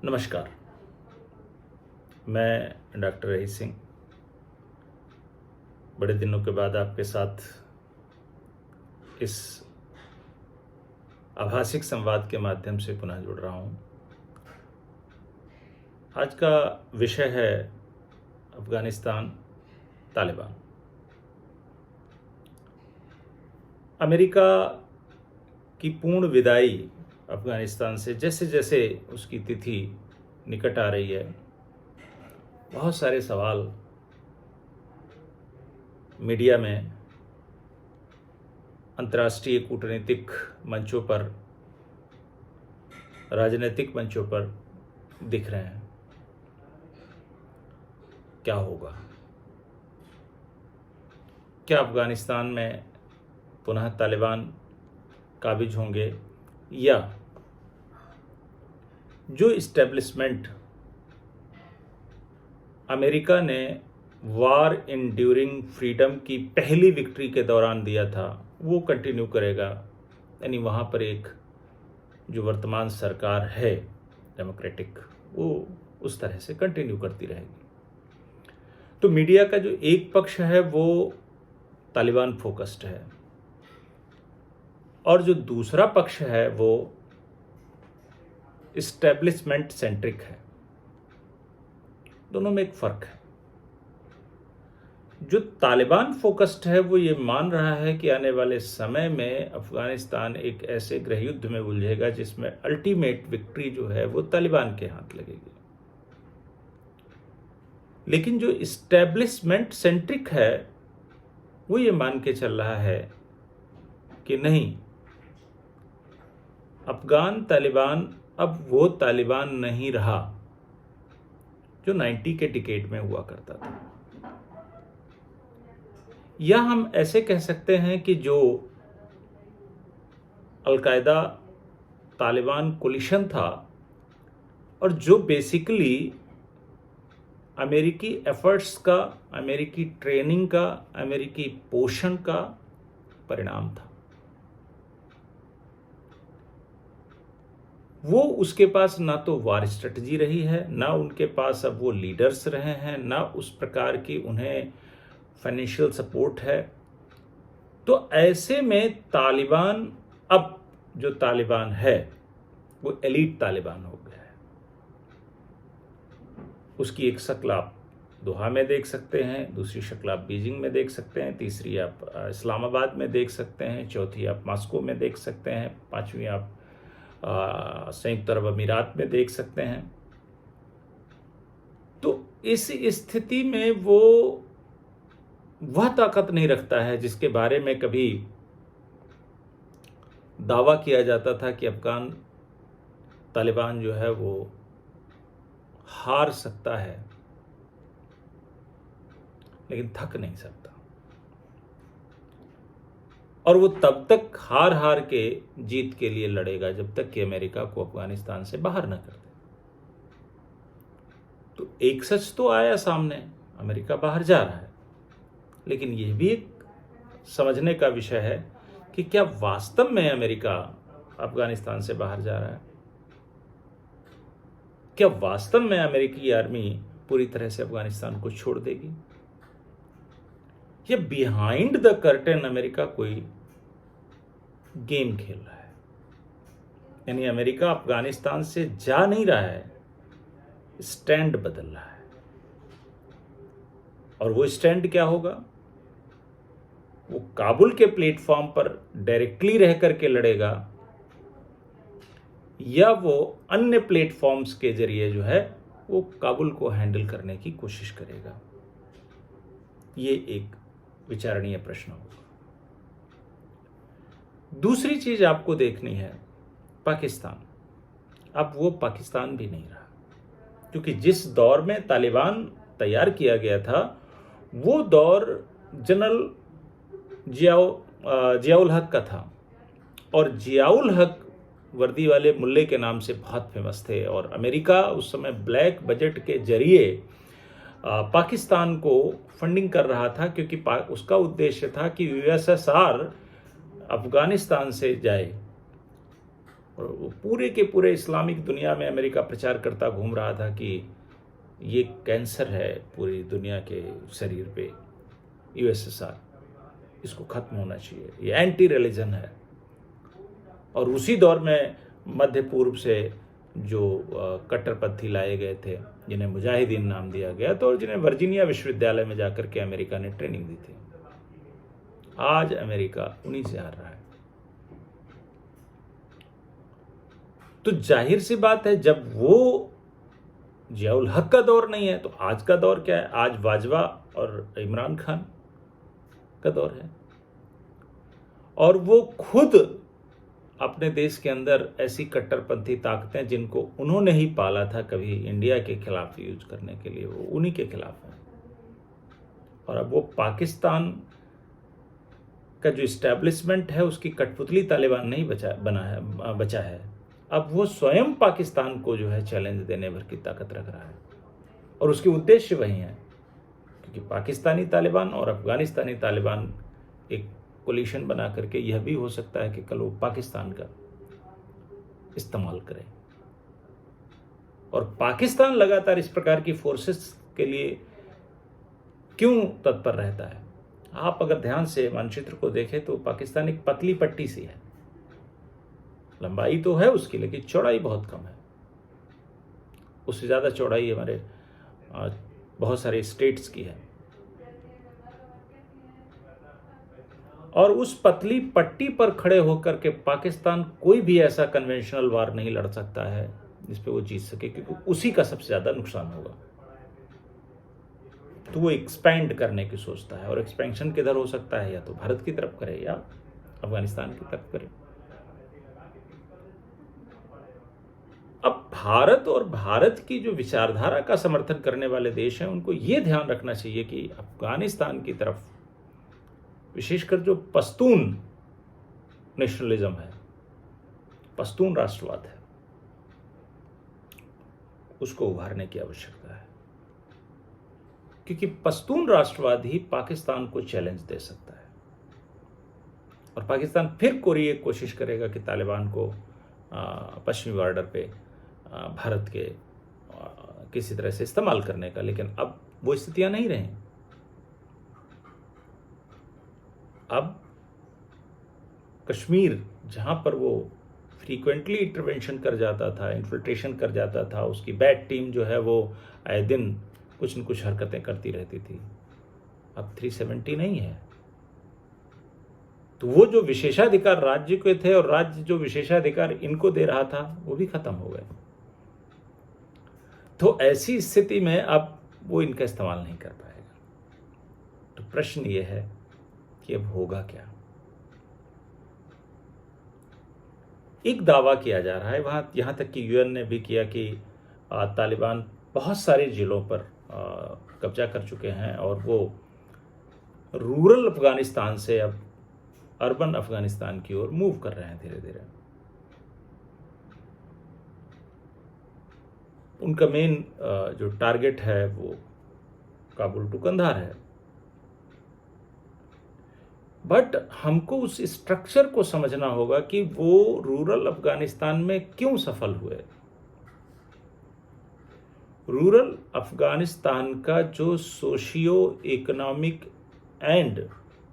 नमस्कार। मैं डॉक्टर रहीस सिंह बड़े दिनों के बाद आपके साथ इस आभासिक संवाद के माध्यम से पुनः जुड़ रहा हूँ। आज का विषय है अफगानिस्तान, तालिबान। अमेरिका की पूर्ण विदाई अफगानिस्तान से जैसे जैसे उसकी तिथि निकट आ रही है, बहुत सारे सवाल मीडिया में, अंतर्राष्ट्रीय कूटनीतिक मंचों पर, राजनीतिक मंचों पर दिख रहे हैं। क्या होगा? क्या अफगानिस्तान में पुनः तालिबान काबिज होंगे, या जो इस्टेब्लिशमेंट अमेरिका ने वार इंड्यूरिंग फ्रीडम की पहली विक्ट्री के दौरान दिया था वो कंटिन्यू करेगा? यानी वहाँ पर एक जो वर्तमान सरकार है डेमोक्रेटिक, वो उस तरह से कंटिन्यू करती रहेगी। तो मीडिया का जो एक पक्ष है वो तालिबान फोकस्ड है, और जो दूसरा पक्ष है वो इस्टेब्लिशमेंट सेंट्रिक है। दोनों में एक फर्क है। जो तालिबान फोकस्ड है वो ये मान रहा है कि आने वाले समय में अफगानिस्तान एक ऐसे गृह युद्ध में उलझेगा जिसमें अल्टीमेट विक्ट्री जो है वो तालिबान के हाथ लगेगी। लेकिन जो इस्टेब्लिशमेंट सेंट्रिक है वो ये मान के चल रहा है कि नहीं, अफगान तालिबान अब वो तालिबान नहीं रहा जो 90 के डिकेड में हुआ करता था। या हम ऐसे कह सकते हैं कि जो अलकायदा तालिबान कोलिशन था, और जो बेसिकली अमेरिकी एफर्ट्स का, अमेरिकी ट्रेनिंग का, अमेरिकी पोषण का परिणाम था, वो उसके पास ना तो वार स्ट्रेटजी रही है, ना उनके पास अब वो लीडर्स रहे हैं, ना उस प्रकार की उन्हें फाइनेंशियल सपोर्ट है। तो ऐसे में तालिबान, अब जो तालिबान है वो एलीट तालिबान हो गया है। उसकी एक शक्ल आप दोहा में देख सकते हैं, दूसरी शक्ल आप बीजिंग में देख सकते हैं, तीसरी आप इस्लामाबाद में देख सकते हैं, चौथी आप मॉस्को में देख सकते हैं, पांचवी आप संयुक्त अरब अमीरात में देख सकते हैं। तो इस स्थिति में वो वह ताकत नहीं रखता है जिसके बारे में कभी दावा किया जाता था कि अफगान तालिबान जो है वो हार सकता है, लेकिन थक नहीं सकता। और वो तब तक हार के जीत के लिए लड़ेगा जब तक कि अमेरिका को अफगानिस्तान से बाहर न कर दे। तो एक सच तो आया सामने, अमेरिका बाहर जा रहा है, लेकिन यह भी एक समझने का विषय है कि क्या वास्तव में अमेरिका अफगानिस्तान से बाहर जा रहा है? क्या वास्तव में अमेरिकी आर्मी पूरी तरह से अफगानिस्तान को छोड़ देगी, या बिहाइंड द कर्टेन अमेरिका कोई गेम खेल रहा है? यानी अमेरिका अफगानिस्तान से जा नहीं रहा है, स्टैंड बदल रहा है। और वो स्टैंड क्या होगा? वो काबुल के प्लेटफॉर्म पर डायरेक्टली रह करके लड़ेगा, या वो अन्य प्लेटफॉर्म्स के जरिए जो है वो काबुल को हैंडल करने की कोशिश करेगा? ये एक विचारणीय प्रश्न होगा। दूसरी चीज आपको देखनी है, पाकिस्तान। अब वो पाकिस्तान भी नहीं रहा, क्योंकि जिस दौर में तालिबान तैयार किया गया था वो दौर जनरल जियाउल हक का था, और जियाउल हक वर्दी वाले मुल्ले के नाम से बहुत फेमस थे। और अमेरिका उस समय ब्लैक बजट के जरिए पाकिस्तान को फंडिंग कर रहा था, क्योंकि उसका उद्देश्य था कि यूएसएसआर अफगानिस्तान से जाए और वो पूरे के पूरे इस्लामिक दुनिया में अमेरिका प्रचार करता घूम रहा था कि ये कैंसर है पूरी दुनिया के शरीर पे, यूएसएसआर, इसको खत्म होना चाहिए, ये एंटी रिलीजन है। और उसी दौर में मध्य पूर्व से जो कट्टरपंथी लाए गए थे, जिन्हें मुजाहिदीन नाम दिया गया, तो और जिन्हें वर्जीनिया विश्वविद्यालय में जाकर के अमेरिका ने ट्रेनिंग दी थी, आज अमेरिका उन्हीं से हार रहा है। तो जाहिर सी बात है, जब वो जियाउल हक का दौर नहीं है तो आज का दौर क्या है? आज बाजवा और इमरान खान का दौर है। और वो खुद अपने देश के अंदर ऐसी कट्टरपंथी ताकतें जिनको उन्होंने ही पाला था कभी इंडिया के खिलाफ यूज करने के लिए, वो उन्हीं के खिलाफ है। और अब वो पाकिस्तान का जो इस्टेब्लिशमेंट है उसकी कठपुतली तालिबान नहीं बचा है। अब वो स्वयं पाकिस्तान को जो है चैलेंज देने भर की ताकत रख रहा है, और उसके उद्देश्य वही हैं, क्योंकि पाकिस्तानी तालिबान और अफगानिस्तानी तालिबान एक कोलिशन बना करके यह भी हो सकता है कि कल वो पाकिस्तान का इस्तेमाल करें। और पाकिस्तान लगातार इस प्रकार की फोर्सेस के लिए क्यों तत्पर रहता है? आप अगर ध्यान से मानचित्र को देखें तो पाकिस्तान एक पतली पट्टी सी है, लंबाई तो है उसकी लेकिन चौड़ाई बहुत कम है। उससे ज़्यादा चौड़ाई हमारे बहुत सारे स्टेट्स की है। और उस पतली पट्टी पर खड़े होकर के पाकिस्तान कोई भी ऐसा कन्वेंशनल वार नहीं लड़ सकता है जिस पे वो जीत सके, क्योंकि उसी का सबसे ज़्यादा नुकसान होगा। तो वो एक्सपैंड करने की सोचता है, और एक्सपेंशन किधर हो सकता है? या तो भारत की तरफ करे या अफगानिस्तान की तरफ करे। अब भारत और भारत की जो विचारधारा का समर्थन करने वाले देश हैं, उनको ये ध्यान रखना चाहिए कि अफगानिस्तान की तरफ विशेषकर जो पश्तून नेशनलिज्म है, पश्तून राष्ट्रवाद है, उसको उभारने की आवश्यकता है, क्योंकि पश्तून राष्ट्रवाद ही पाकिस्तान को चैलेंज दे सकता है। और पाकिस्तान फिर कोई एक कोशिश करेगा कि तालिबान को पश्चिमी बॉर्डर पे भारत के किसी तरह से इस्तेमाल करने का, लेकिन अब वो स्थितियां नहीं रहीं। अब कश्मीर, जहां पर वो फ्रीक्वेंटली इंटरवेंशन कर जाता था, इन्फिल्ट्रेशन कर जाता था, उसकी बैट टीम जो है वो आए दिन कुछ न कुछ हरकतें करती रहती थी, अब 370 नहीं है। तो वो जो विशेषाधिकार राज्य के थे और राज्य जो विशेषाधिकार इनको दे रहा था, वो भी खत्म हो गए। तो ऐसी स्थिति में अब वो इनका इस्तेमाल नहीं कर पाएगा। तो प्रश्न ये है कि अब होगा क्या? एक दावा किया जा रहा है, यहां तक कि यूएन ने भी किया कि तालिबान बहुत सारे जिलों पर कब्जा कर चुके हैं और वो रूरल अफगानिस्तान से अब अर्बन अफगानिस्तान की ओर मूव कर रहे हैं धीरे धीरे। उनका मेन जो टारगेट है वो काबुल टू कंधार है। बट हमको उस स्ट्रक्चर को समझना होगा कि वो रूरल अफगानिस्तान में क्यों सफल हुए। रूरल अफगानिस्तान का जो socio economic and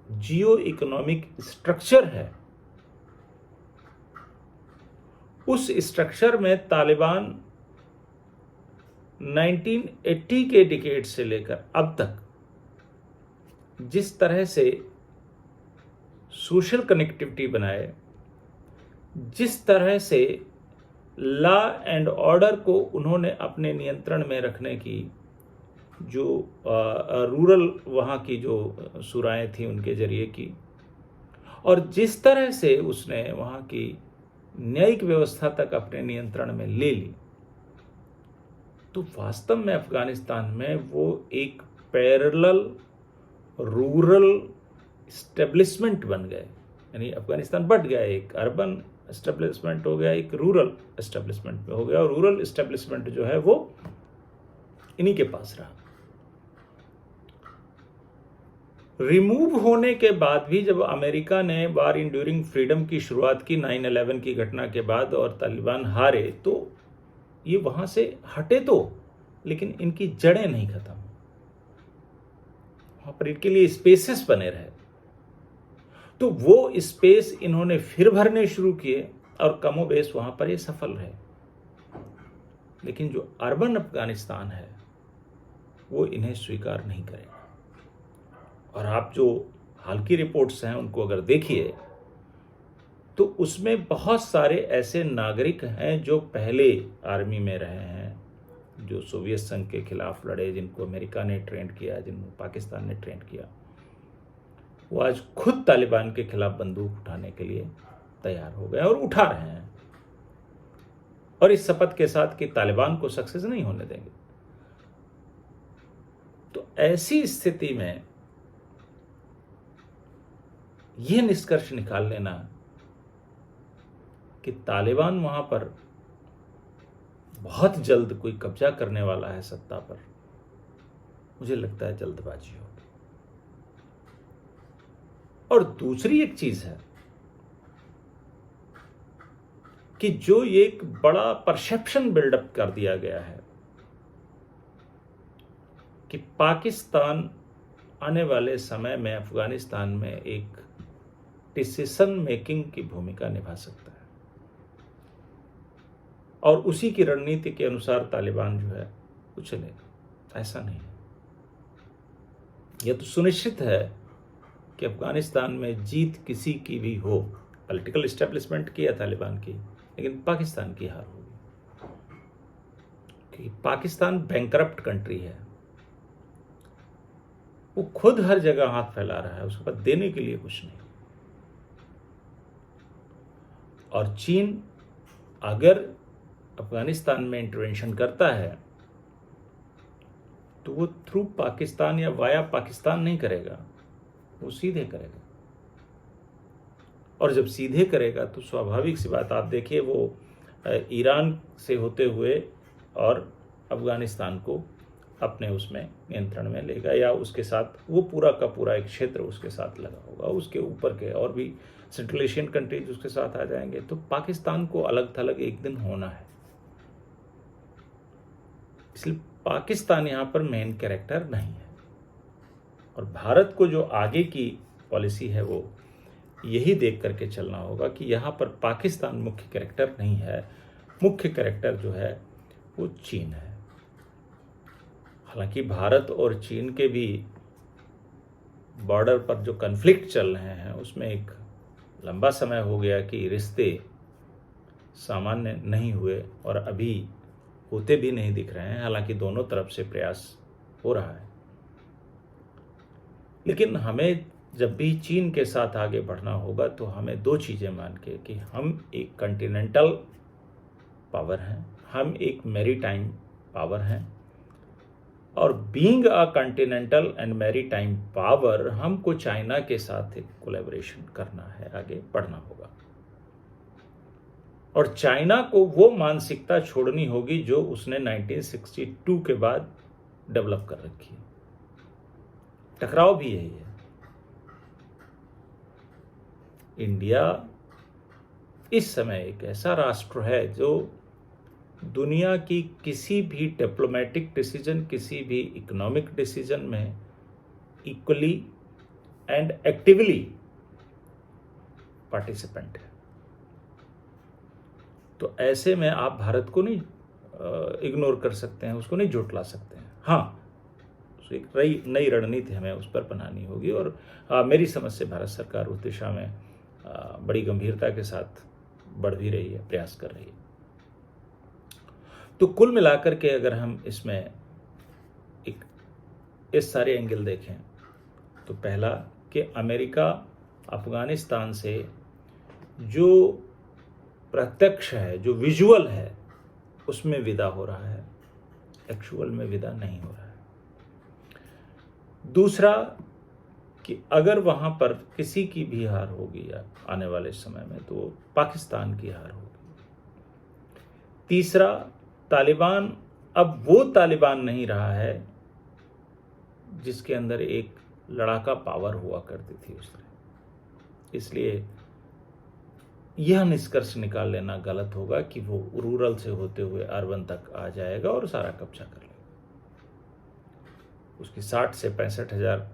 Jio economic structure है, उस स्ट्रक्चर में तालिबान 1980 के डिकेड से लेकर अब तक जिस तरह से सोशल कनेक्टिविटी बनाए, जिस तरह से लॉ एंड ऑर्डर को उन्होंने अपने नियंत्रण में रखने की जो रूरल वहाँ की जो सुराएं थी उनके जरिए की, और जिस तरह से उसने वहाँ की न्यायिक व्यवस्था तक अपने नियंत्रण में ले ली, तो वास्तव में अफगानिस्तान में वो एक पैरेलल रूरल एस्टेब्लिशमेंट बन गए। यानी अफगानिस्तान बढ़ गया, एक अर्बन एस्टेब्लिशमेंट हो गया, एक रूरल एस्टेब्लिशमेंट हो गया, और रूरल एस्टेब्लिशमेंट जो है वो इन्हीं के पास रहा। रिमूव होने के बाद भी जब अमेरिका ने वार इंड्यूरिंग फ्रीडम की शुरुआत की 9/11 की घटना के बाद और तालिबान हारे, तो ये वहां से हटे तो, लेकिन इनकी जड़ें नहीं खत्म। वहां पर इनके लिए स्पेसेस बने रहे, तो वो स्पेस इन्होंने फिर भरने शुरू किए और कमोबेश वहां पर ये सफल रहे। लेकिन जो अर्बन अफगानिस्तान है वो इन्हें स्वीकार नहीं करेगा। और आप जो हाल की रिपोर्ट्स हैं उनको अगर देखिए तो उसमें बहुत सारे ऐसे नागरिक हैं जो पहले आर्मी में रहे हैं, जो सोवियत संघ के खिलाफ लड़े, जिनको अमेरिका ने ट्रेन किया, जिनको पाकिस्तान ने ट्रेन किया, वो आज खुद तालिबान के खिलाफ बंदूक उठाने के लिए तैयार हो गए और उठा रहे हैं, और इस शपथ के साथ कि तालिबान को सक्सेस नहीं होने देंगे। तो ऐसी स्थिति में यह निष्कर्ष निकाल लेना कि तालिबान वहां पर बहुत जल्द कोई कब्जा करने वाला है सत्ता पर, मुझे लगता है जल्दबाजी होगी। और दूसरी एक चीज है कि जो एक बड़ा परसेप्शन बिल्डअप कर दिया गया है कि पाकिस्तान आने वाले समय में अफगानिस्तान में एक डिसीजन मेकिंग की भूमिका निभा सकता है, और उसी की रणनीति के अनुसार तालिबान जो है वो चलेगा, ऐसा नहीं है। यह तो सुनिश्चित है कि अफगानिस्तान में जीत किसी की भी हो, पॉलिटिकल एस्टेब्लिशमेंट की या तालिबान की, लेकिन पाकिस्तान की हार होगी, क्योंकि पाकिस्तान बैंकरप्ट कंट्री है। वो खुद हर जगह हाथ फैला रहा है, उसके पास देने के लिए कुछ नहीं। और चीन अगर अफगानिस्तान में इंटरवेंशन करता है तो वो थ्रू पाकिस्तान या वाया पाकिस्तान नहीं करेगा, वो सीधे करेगा। और जब सीधे करेगा तो स्वाभाविक सी बात, आप देखिए वो ईरान से होते हुए और अफगानिस्तान को अपने उसमें नियंत्रण में लेगा, या उसके साथ वो पूरा का पूरा एक क्षेत्र उसके साथ लगा होगा, उसके ऊपर के और भी सेंट्रल एशियन कंट्रीज उसके साथ आ जाएंगे। तो पाकिस्तान को अलग थलग एक दिन होना है, इसलिए पाकिस्तान यहां पर मेन कैरेक्टर नहीं है। और भारत को जो आगे की पॉलिसी है वो यही देख करके चलना होगा कि यहां पर पाकिस्तान मुख्य कैरेक्टर नहीं है, मुख्य कैरेक्टर जो है वो चीन है। हालांकि भारत और चीन के भी बॉर्डर पर जो कन्फ्लिक्ट चल रहे हैं उसमें एक लंबा समय हो गया कि रिश्ते सामान्य नहीं हुए और अभी होते भी नहीं दिख रहे हैं। हालांकि दोनों तरफ से प्रयास हो रहा है, लेकिन हमें जब भी चीन के साथ आगे बढ़ना होगा तो हमें दो चीज़ें मान के कि हम एक कॉन्टिनेंटल पावर हैं, हम एक मैरीटाइम पावर हैं, और being a continental and maritime power हमको चाइना के साथ एक कोलैबोरेशन करना है, आगे बढ़ना होगा। और चाइना को वो मानसिकता छोड़नी होगी जो उसने 1962 के बाद डेवलप कर रखी है। टकराव भी यही है। इंडिया इस समय एक ऐसा राष्ट्र है जो दुनिया की किसी भी डिप्लोमेटिक डिसीजन, किसी भी इकोनॉमिक डिसीजन में इक्वली एंड एक्टिवली पार्टिसिपेंट है। तो ऐसे में आप भारत को नहीं इग्नोर कर सकते हैं, उसको नहीं झुठला सकते हैं। हाँ, एक नई रणनीति हमें उस पर बनानी होगी, और मेरी समझ से भारत सरकार उस दिशा में बड़ी गंभीरता के साथ बढ़ भी रही है, प्रयास कर रही है। तो कुल मिलाकर के अगर हम इसमें इस सारे एंगल देखें तो पहला कि अमेरिका अफगानिस्तान से जो प्रत्यक्ष है, जो विजुअल है, उसमें विदा हो रहा है, एक्चुअल में विदा नहीं हो रहा है। दूसरा कि अगर वहां पर किसी की भी हार होगी या आने वाले समय में तो पाकिस्तान की हार होगी। तीसरा, तालिबान अब वो तालिबान नहीं रहा है जिसके अंदर एक लड़ाका पावर हुआ करती थी उस तरह। इसलिए यह निष्कर्ष निकाल लेना गलत होगा कि वो रूरल से होते हुए अर्बन तक आ जाएगा और सारा कब्जा कर लेगा। उसकी 60 से 65,000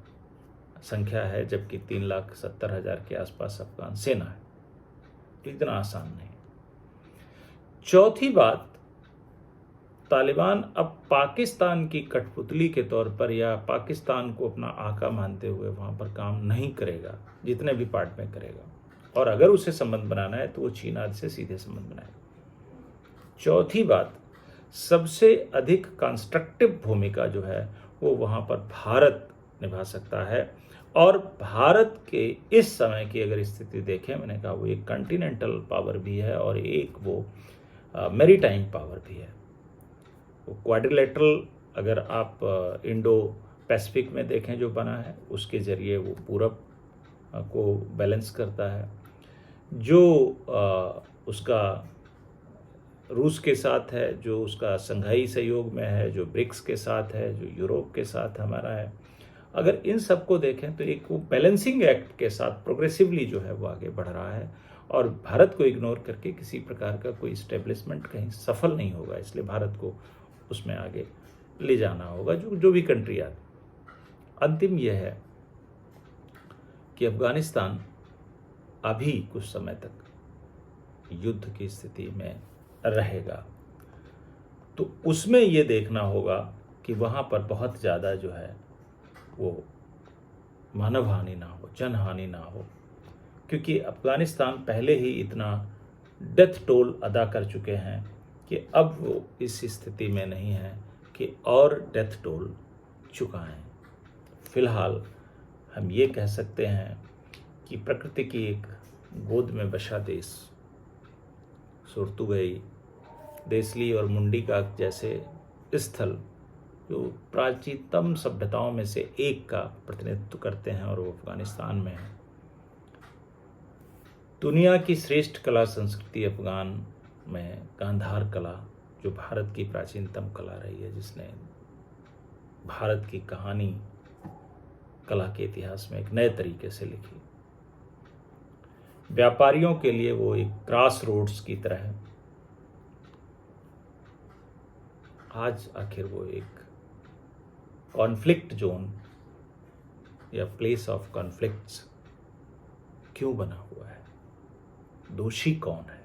संख्या है, जबकि 3,70,000 के आसपास अफगान सेना है। तो इतना आसान नहीं। चौथी बात, तालिबान अब पाकिस्तान की कठपुतली के तौर पर या पाकिस्तान को अपना आका मानते हुए वहाँ पर काम नहीं करेगा, जितने भी पार्ट में करेगा। और अगर उसे संबंध बनाना है तो वो चीन आदि से सीधे संबंध बनाएगा। चौथी बात, सबसे अधिक कंस्ट्रक्टिव भूमिका जो है वो वहाँ पर भारत निभा सकता है। और भारत के इस समय की अगर स्थिति देखें, मैंने कहा वो एक कॉन्टिनेंटल पावर भी है और एक वो मैरीटाइम पावर भी है। वो क्वाड्रिलेटरल अगर आप इंडो पैसिफिक में देखें जो बना है, उसके ज़रिए वो पूरब को बैलेंस करता है। जो उसका रूस के साथ है, जो उसका संघाई सहयोग में है, जो ब्रिक्स के साथ है, जो यूरोप के साथ हमारा है, अगर इन सब को देखें तो एक वो बैलेंसिंग एक्ट के साथ प्रोग्रेसिवली जो है वो आगे बढ़ रहा है। और भारत को इग्नोर करके किसी प्रकार का कोई इस्टेब्लिशमेंट कहीं सफल नहीं होगा। इसलिए भारत को उसमें आगे ले जाना होगा, जो भी कंट्री आए। अंतिम यह है कि अफगानिस्तान अभी कुछ समय तक युद्ध की स्थिति में रहेगा, तो उसमें ये देखना होगा कि वहाँ पर बहुत ज़्यादा जो है वो मानव हानि ना हो, जन हानि ना हो, क्योंकि अफगानिस्तान पहले ही इतना डेथ टोल अदा कर चुके हैं कि अब वो इस स्थिति में नहीं है कि और डेथ टोल चुकाएं। फिलहाल हम ये कह सकते हैं कि प्रकृति की एक गोद में बसा देश, सुरतुगई, देसली और मुंडीकाक जैसे स्थल जो प्राचीनतम सभ्यताओं में से एक का प्रतिनिधित्व करते हैं और वो अफगानिस्तान में है। दुनिया की श्रेष्ठ कला संस्कृति अफगान में गांधार कला, जो भारत की प्राचीनतम कला रही है, जिसने भारत की कहानी कला के इतिहास में एक नए तरीके से लिखी। व्यापारियों के लिए वो एक क्रॉस रोड्स की तरह है। आज आखिर वो एक कॉन्फ्लिक्ट जोन या प्लेस ऑफ कॉन्फ्लिक्ट्स क्यों बना हुआ है? दोषी कौन है?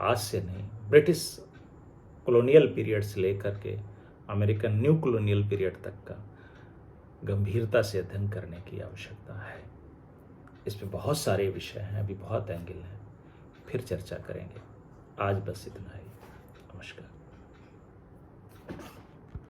आज से नहीं, ब्रिटिश कॉलोनियल पीरियड से लेकर के अमेरिकन न्यू कॉलोनियल पीरियड तक का गंभीरता से अध्ययन करने की आवश्यकता है। इस पे बहुत सारे विषय हैं, अभी बहुत एंगल हैं, फिर चर्चा करेंगे। आज बस इतना ही। नमस्कार।